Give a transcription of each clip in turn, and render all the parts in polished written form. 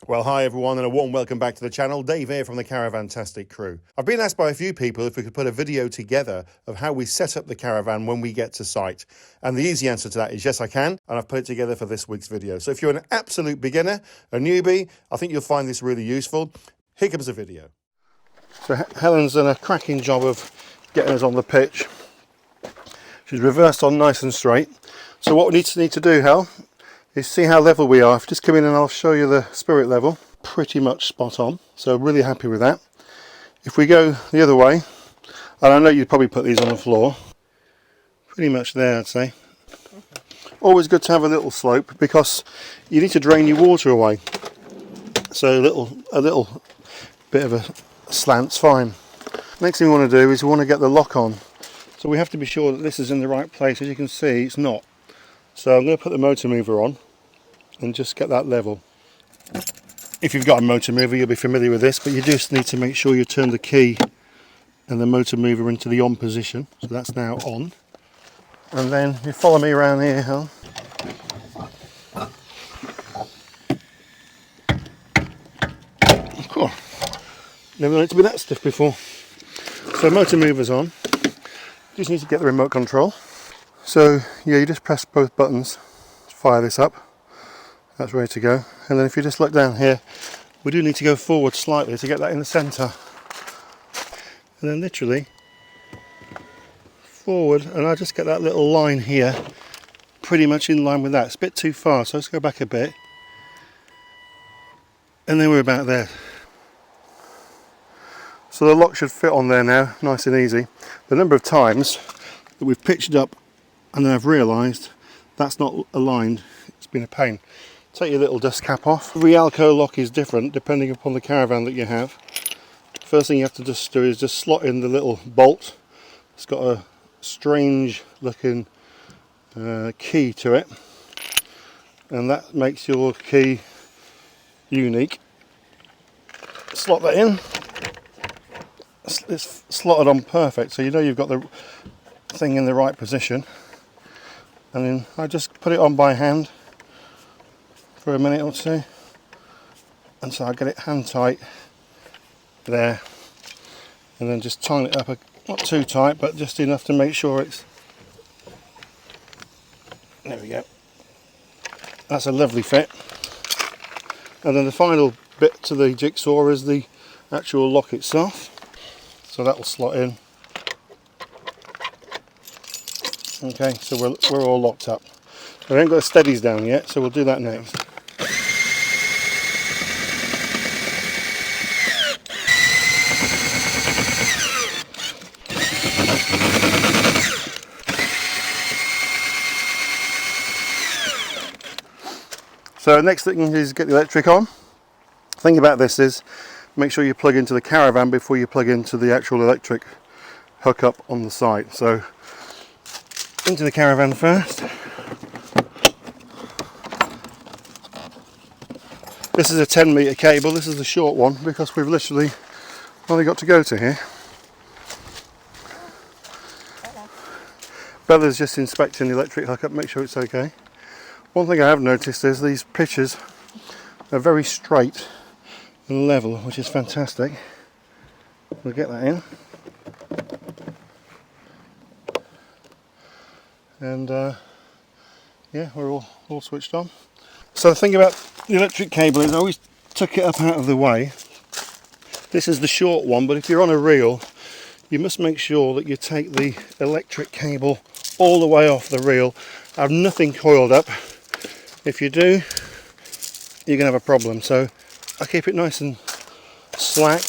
Well, hi everyone and a warm welcome back to the channel. Dave here from the Caravantastic crew. I've been asked by a few people if we could put a video together of how we set up the caravan when we get to site. And the easy answer to that is yes, I can. And I've put it together for this week's video. So if you're an absolute beginner, a newbie, I think you'll find this really useful. Here comes the video. So Helen's done a cracking job of getting us on the pitch. She's reversed on nice and straight. So what we need to do, Hel, is see how level we are. If you just come in and I'll show you the spirit level. Pretty much spot on, so really happy with that. If we go the other way, and I know you'd probably put these on the floor, pretty much there I'd say. Always good to have a little slope because you need to drain your water away. So a little bit of a slant's fine. Next thing we want to do is we want to get the lock on. So we have to be sure that this is in the right place. As you can see, it's not. So I'm going to put the motor mover on and just get that level. If you've got a motor mover, you'll be familiar with this, but you just need to make sure you turn the key and the motor mover into the on position. So that's now on. And then you follow me around here, Hel. Cool. Never known it to be that stiff before. So motor mover's on. Just need to get the remote control. So yeah, you just press both buttons to fire this up. That's ready to go. And then if you just look down here, we do need to go forward slightly to get that in the centre. And then literally forward, and I just get that little line here pretty much in line with that. It's a bit too far, so let's go back a bit. And then we're about there. So the lock should fit on there now, nice and easy. The number of times that we've pitched up and then I've realised that's not aligned, it's been a pain. Take your little dust cap off. Every Alco lock is different depending upon the caravan that you have. First thing you have to just do is just slot in the little bolt. It's got a strange looking key to it, and that makes your key unique. Slot that in. It's slotted on perfect, so you know you've got the thing in the right position. And then I just put it on by hand for a minute or two, and so I get it hand tight there, and then just tighten it up, not too tight but just enough to make sure it's, there we go, that's a lovely fit. And then the final bit to the jigsaw is the actual lock itself, so that will slot in. Okay, so we're all locked up. We haven't got the steadies down yet, so we'll do that next. So next thing is get the electric on. The thing about this is make sure you plug into the caravan before you plug into the actual electric hookup on the site. So into the caravan first. This is a 10-metre cable. This is the short one because we've literally only got to go to here. Bella's just inspecting the electric hookup, make sure it's okay. One thing I have noticed is these pitches are very straight and level, which is fantastic. We'll get that in. And yeah, we're all switched on. So the thing about the electric cable is I always tuck it up out of the way. This is the short one, but if you're on a reel, you must make sure that you take the electric cable all the way off the reel. Have nothing coiled up. If you do, you're going to have a problem. So I keep it nice and slack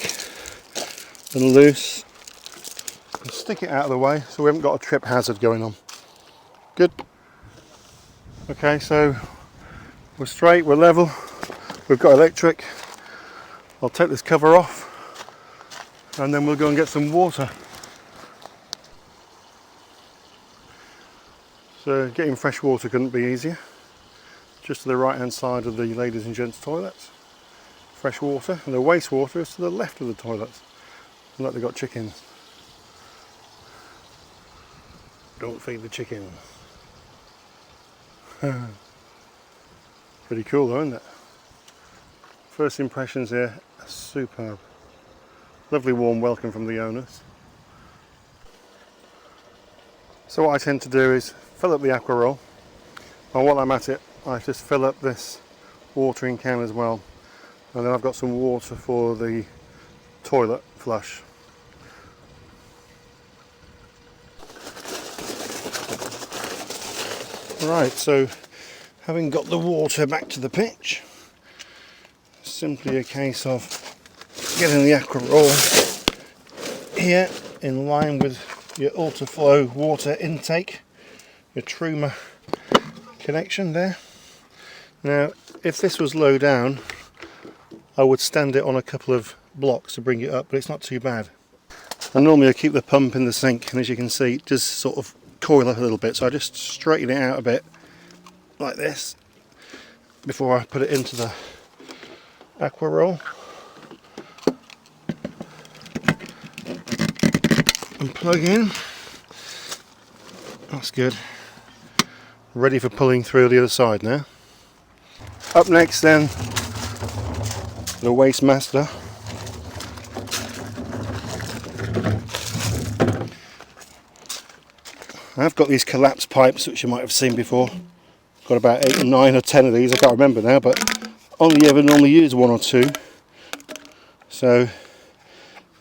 and loose and stick it out of the way so we haven't got a trip hazard going on. Good. Okay, so we're straight, we're level, we've got electric. I'll take this cover off and then we'll go and get some water. So getting fresh water couldn't be easier. Just to the right hand side of the ladies and gents toilets. Fresh water, and the wastewater is to the left of the toilets. Look, they've got chickens. Don't feed the chickens. Pretty cool though, isn't it? First impressions here are superb. Lovely warm welcome from the owners. So what I tend to do is fill up the aqua roll, and while I'm at it I just fill up this watering can as well, and then I've got some water for the toilet flush. Right, so having got the water back to the pitch, simply a case of getting the aqua roll here in line with your ultra-flow water intake, your Truma connection there. Now if this was low down I would stand it on a couple of blocks to bring it up, but it's not too bad. And normally I keep the pump in the sink, and as you can see it does sort of coil up a little bit, so I just straighten it out a bit like this before I put it into the aqua roll and plug in. That's good. Ready for pulling through the other side now. Up next then, the Wastewater. I've got these collapsed pipes which you might have seen before. Got about 8 or 9 or 10 of these, I can't remember now, but only ever normally use 1 or 2. So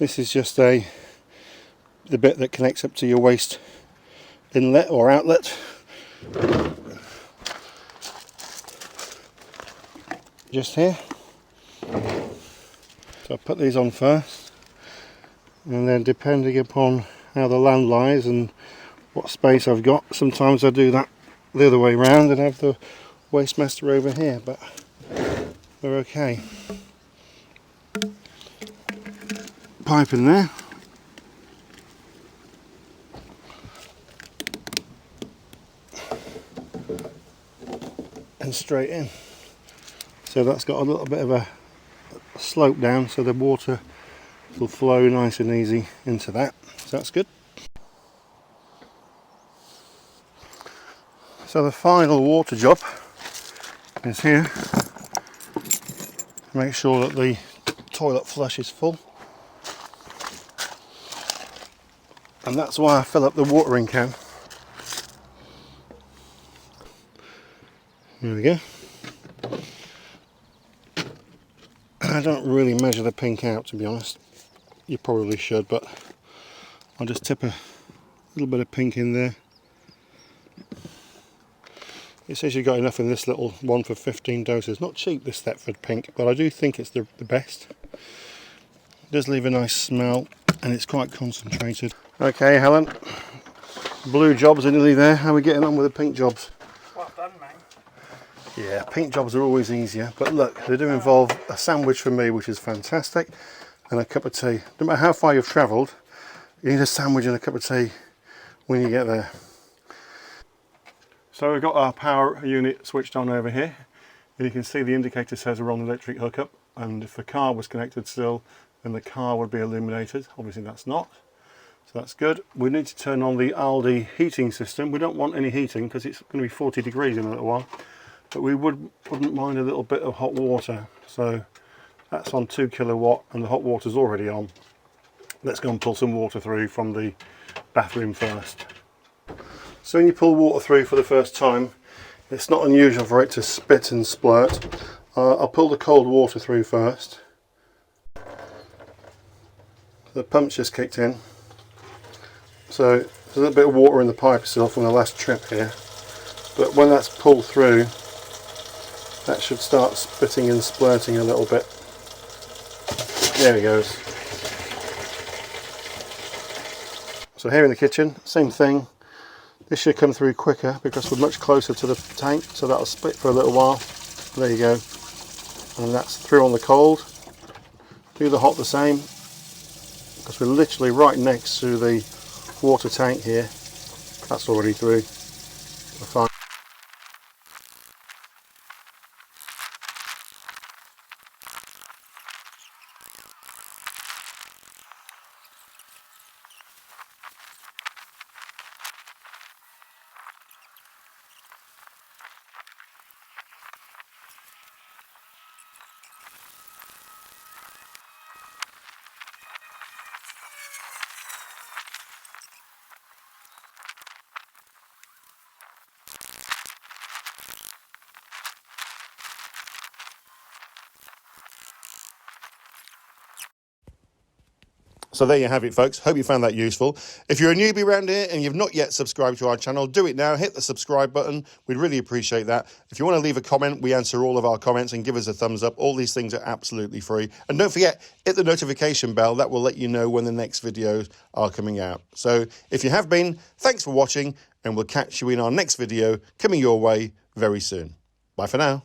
this is just the bit that connects up to your waste inlet or outlet. Just here. So I put these on first, and then depending upon how the land lies and what space I've got, sometimes I do that the other way round and have the Wastewater over here, but they're okay. Pipe in there. And straight in. So that's got a little bit of a slope down, so the water will flow nice and easy into that. So that's good. So the final water job is here. Make sure that the toilet flush is full. And that's why I fill up the watering can. There we go. I don't really measure the pink out, to be honest. You probably should, but I'll just tip a little bit of pink in there. It says you've got enough in this little one for 15 doses. Not cheap, this Thetford pink, but I do think it's the best. It does leave a nice smell, and it's quite concentrated. Okay, Helen, blue jobs are nearly there. How are we getting on with the pink jobs? Well done, mate. Yeah, pink jobs are always easier, but look, they do involve a sandwich for me, which is fantastic, and a cup of tea. No matter how far you've travelled, you need a sandwich and a cup of tea when you get there. So we've got our power unit switched on over here, and you can see the indicator says we're on the electric hookup, and if the car was connected still, then the car would be illuminated. Obviously that's not, so that's good. We need to turn on the Aldi heating system. We don't want any heating because it's going to be 40 degrees in a little while, but we wouldn't mind a little bit of hot water. So that's on 2 kilowatt and the hot water's already on. Let's go and pull some water through from the bathroom first. So when you pull water through for the first time, it's not unusual for it to spit and splurt. I'll pull the cold water through first. The pump's just kicked in. So there's a little bit of water in the pipe still from the last trip here. But when that's pulled through, that should start spitting and splurting a little bit. There it goes. So here in the kitchen, same thing. This should come through quicker because we're much closer to the tank, so that'll split for a little while. There you go. And that's through on the cold. Do the hot the same, because we're literally right next to the water tank here. That's already through. We're fine. So there you have it, folks. Hope you found that useful. If you're a newbie around here and you've not yet subscribed to our channel, do it now. Hit the subscribe button. We'd really appreciate that. If you want to leave a comment, we answer all of our comments, and give us a thumbs up. All these things are absolutely free. And don't forget, hit the notification bell. That will let you know when the next videos are coming out. So if you have been, thanks for watching, and we'll catch you in our next video coming your way very soon. Bye for now.